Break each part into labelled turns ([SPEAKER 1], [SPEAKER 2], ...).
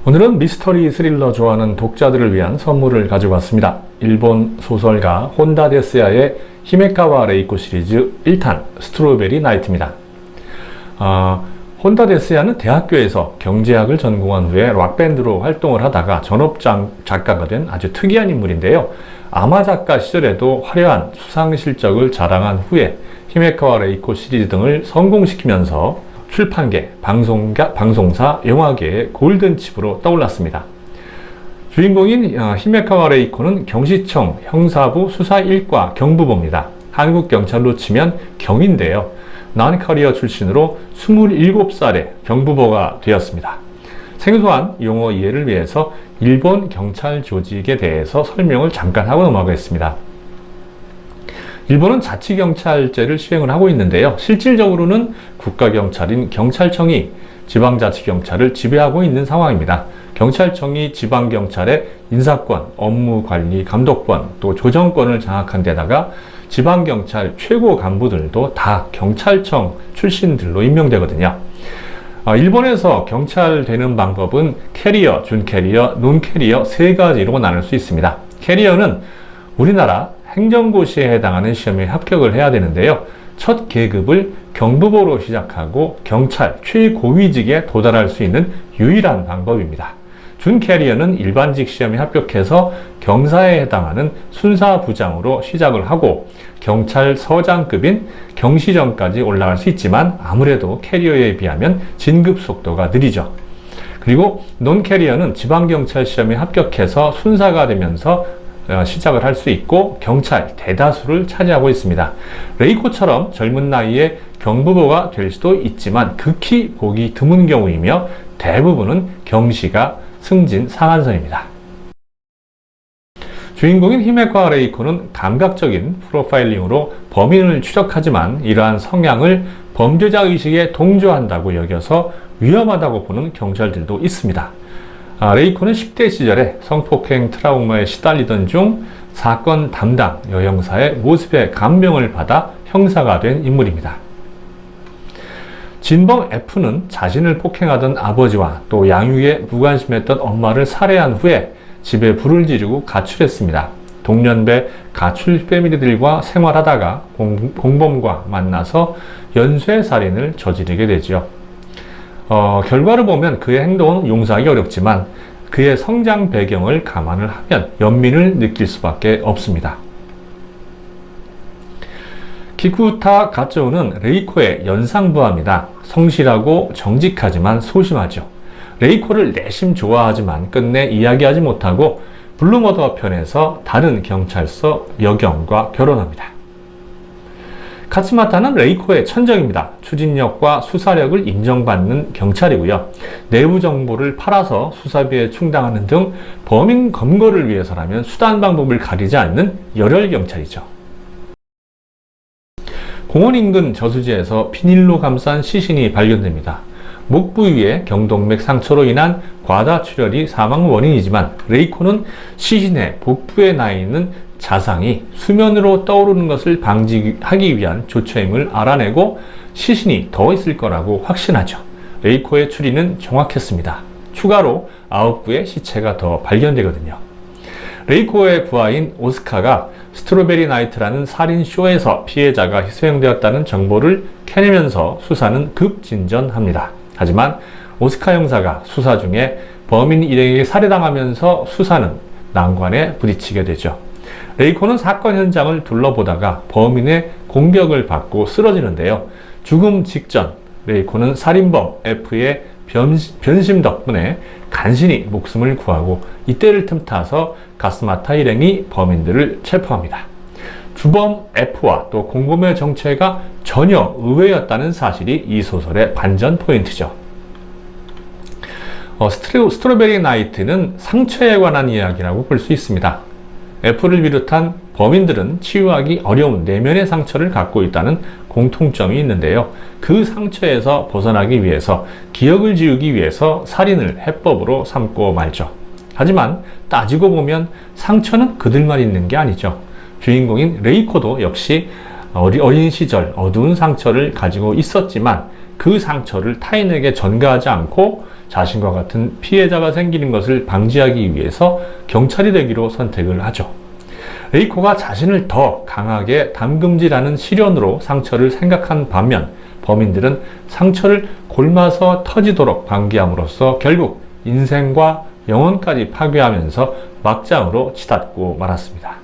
[SPEAKER 1] 오늘은 미스터리 스릴러 좋아하는 독자들을 위한 선물을 가지고 왔습니다. 일본 소설가 혼다 데스야의 히메카와 레이코 시리즈 1탄 스트로베리 나이트입니다. 혼다 데스야는 대학교에서 경제학을 전공한 후에 락밴드로 활동을 하다가 전업 작가가 된 아주 특이한 인물인데요. 아마 작가 시절에도 화려한 수상 실적을 자랑한 후에 히메카와 레이코 시리즈 등을 성공시키면서 출판계, 방송사, 영화계의 골든칩으로 떠올랐습니다. 주인공인 히메카와 레이코는 경시청 형사부 수사 1과 경부보입니다. 한국 경찰로 치면 경인데요. 난커리어 출신으로 27살에 경부보가 되었습니다. 생소한 용어 이해를 위해서 일본 경찰 조직에 대해서 설명을 잠깐 하고 넘어가겠습니다. 일본은 자치경찰제를 시행을 하고 있는데요. 실질적으로는 국가경찰인 경찰청이 지방자치경찰을 지배하고 있는 상황입니다. 경찰청이 지방경찰의 인사권, 업무관리, 감독권, 또 조정권을 장악한 데다가 지방경찰 최고 간부들도 다 경찰청 출신들로 임명되거든요. 일본에서 경찰 되는 방법은 캐리어, 준캐리어, 논캐리어 세 가지로 나눌 수 있습니다. 캐리어는 우리나라 행정고시에 해당하는 시험에 합격을 해야 되는데요. 첫 계급을 경부보로 시작하고 경찰 최고위직에 도달할 수 있는 유일한 방법입니다. 준캐리어는 일반직 시험에 합격해서 경사에 해당하는 순사부장으로 시작을 하고 경찰서장급인 경시정까지 올라갈 수 있지만 아무래도 캐리어에 비하면 진급 속도가 느리죠. 그리고 논캐리어는 지방경찰 시험에 합격해서 순사가 되면서 시작을 할 수 있고 경찰 대다수를 차지하고 있습니다. 레이코처럼 젊은 나이에 경부보가 될 수도 있지만 극히 보기 드문 경우이며 대부분은 경시가 승진 상한선입니다. 주인공인 히메카와 레이코는 감각적인 프로파일링으로 범인을 추적하지만 이러한 성향을 범죄자 의식에 동조한다고 여겨서 위험하다고 보는 경찰들도 있습니다. 레이코는 10대 시절에 성폭행 트라우마에 시달리던 중 사건 담당 여형사의 모습에 감명을 받아 형사가 된 인물입니다. 진범 F는 자신을 폭행하던 아버지와 또 양육에 무관심했던 엄마를 살해한 후에 집에 불을 지르고 가출했습니다. 동년배 가출 패밀리들과 생활하다가 공범과 만나서 연쇄살인을 저지르게 되지요. 결과를 보면 그의 행동은 용서하기 어렵지만 그의 성장 배경을 감안을 하면 연민을 느낄 수밖에 없습니다. 키쿠타 가츠오는 레이코의 연상부하입니다. 성실하고 정직하지만 소심하죠. 레이코를 내심 좋아하지만 끝내 이야기하지 못하고 블루머더 편에서 다른 경찰서 여경과 결혼합니다. 카츠마타는 레이코의 천적입니다. 추진력과 수사력을 인정받는 경찰이고요. 내부 정보를 팔아서 수사비에 충당하는 등 범인 검거를 위해서라면 수단 방법을 가리지 않는 열혈 경찰이죠. 공원 인근 저수지에서 비닐로 감싼 시신이 발견됩니다. 목 부위에 경동맥 상처로 인한 과다출혈이 사망 원인이지만 레이코는 시신의 복부에 나 있는 자상이 수면으로 떠오르는 것을 방지하기 위한 조처임을 알아내고 시신이 더 있을 거라고 확신하죠. 레이코의 추리는 정확했습니다. 추가로 9구의 시체가 더 발견되거든요. 레이코의 부하인 오스카가 스트로베리 나이트라는 살인쇼에서 피해자가 희생되었다는 정보를 캐내면서 수사는 급진전합니다. 하지만 오스카 형사가 수사 중에 범인 일행에게 살해당하면서 수사는 난관에 부딪히게 되죠. 레이코는 사건 현장을 둘러보다가 범인의 공격을 받고 쓰러지는데요. 죽음 직전 레이코는 살인범 F의 변심 덕분에 간신히 목숨을 구하고 이때를 틈타서 가스마타 일행이 범인들을 체포합니다. 주범 F와 또 공범의 정체가 전혀 의외였다는 사실이 이 소설의 반전 포인트죠. 스트로베리 나이트는 상처에 관한 이야기라고 볼 수 있습니다. F를 비롯한 범인들은 치유하기 어려운 내면의 상처를 갖고 있다는 공통점이 있는데요. 그 상처에서 벗어나기 위해서, 기억을 지우기 위해서 살인을 해법으로 삼고 말죠. 하지만 따지고 보면 상처는 그들만 있는 게 아니죠. 주인공인 레이코도 역시 어린 시절 어두운 상처를 가지고 있었지만 그 상처를 타인에게 전가하지 않고 자신과 같은 피해자가 생기는 것을 방지하기 위해서 경찰이 되기로 선택을 하죠. 레이코가 자신을 더 강하게 담금질하는 시련으로 상처를 생각한 반면 범인들은 상처를 골마서 터지도록 방기함으로써 결국 인생과 영혼까지 파괴하면서 막장으로 치닫고 말았습니다.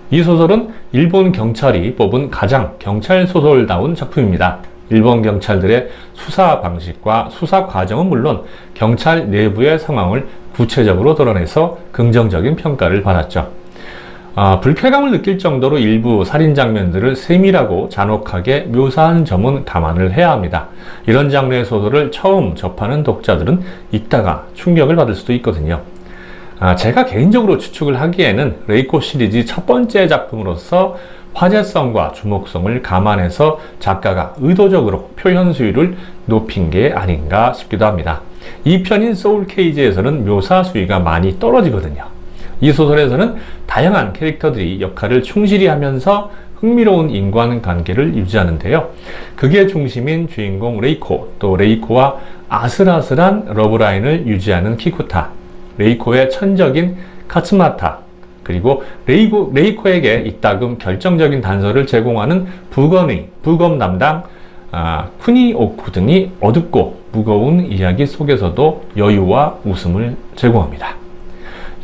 [SPEAKER 1] 이 소설은 일본 경찰이 뽑은 가장 경찰 소설다운 작품입니다. 일본 경찰들의 수사 방식과 수사 과정은 물론 경찰 내부의 상황을 구체적으로 드러내서 긍정적인 평가를 받았죠. 불쾌감을 느낄 정도로 일부 살인 장면들을 세밀하고 잔혹하게 묘사한 점은 감안을 해야 합니다. 이런 장르의 소설을 처음 접하는 독자들은 읽다가 충격을 받을 수도 있거든요. 제가 개인적으로 추측을 하기에는 레이코 시리즈 첫 번째 작품으로서 화제성과 주목성을 감안해서 작가가 의도적으로 표현 수위를 높인 게 아닌가 싶기도 합니다. 이 편인 소울 케이지에서는 묘사 수위가 많이 떨어지거든요. 이 소설에서는 다양한 캐릭터들이 역할을 충실히 하면서 흥미로운 인간관계를 유지하는데요. 그게 중심인 주인공 레이코, 또 레이코와 아슬아슬한 러브라인을 유지하는 키쿠타, 레이코의 천적인 카츠마타, 그리고 레이코에게 이따금 결정적인 단서를 제공하는 부검 담당 쿠니오쿠 등이 어둡고 무거운 이야기 속에서도 여유와 웃음을 제공합니다.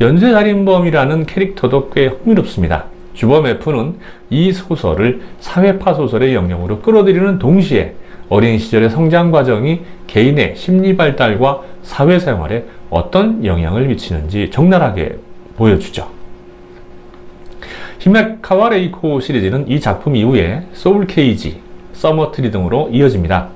[SPEAKER 1] 연쇄살인범이라는 캐릭터도 꽤 흥미롭습니다. 주범 F는 이 소설을 사회파 소설의 영역으로 끌어들이는 동시에 어린 시절의 성장 과정이 개인의 심리 발달과 사회생활에 어떤 영향을 미치는지 적나라하게 보여주죠. 히메카와 레이코 시리즈는 이 작품 이후에 소울 케이지, 서머트리 등으로 이어집니다.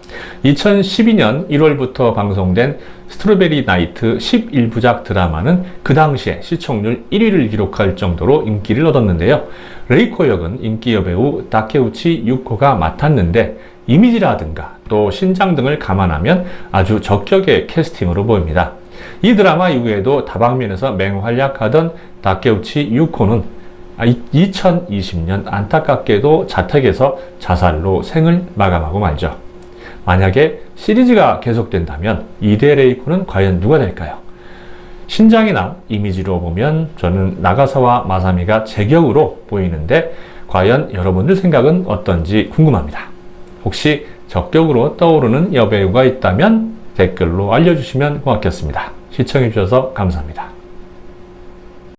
[SPEAKER 1] 2012년 1월부터 방송된 스트로베리 나이트 11부작 드라마는 그 당시에 시청률 1위를 기록할 정도로 인기를 얻었는데요. 레이코 역은 인기 여배우 다케우치 유코가 맡았는데 이미지라든가 또 신장 등을 감안하면 아주 적격의 캐스팅으로 보입니다. 이 드라마 이후에도 다방면에서 맹활약하던 다케우치 유코는 2020년 안타깝게도 자택에서 자살로 생을 마감하고 말죠. 만약에 시리즈가 계속된다면 2대 레이코는 과연 누가 될까요? 신장이나 이미지로 보면 저는 나가사와 마사미가 제격으로 보이는데 과연 여러분들 생각은 어떤지 궁금합니다. 혹시 적격으로 떠오르는 여배우가 있다면 댓글로 알려주시면 고맙겠습니다. 시청해주셔서 감사합니다.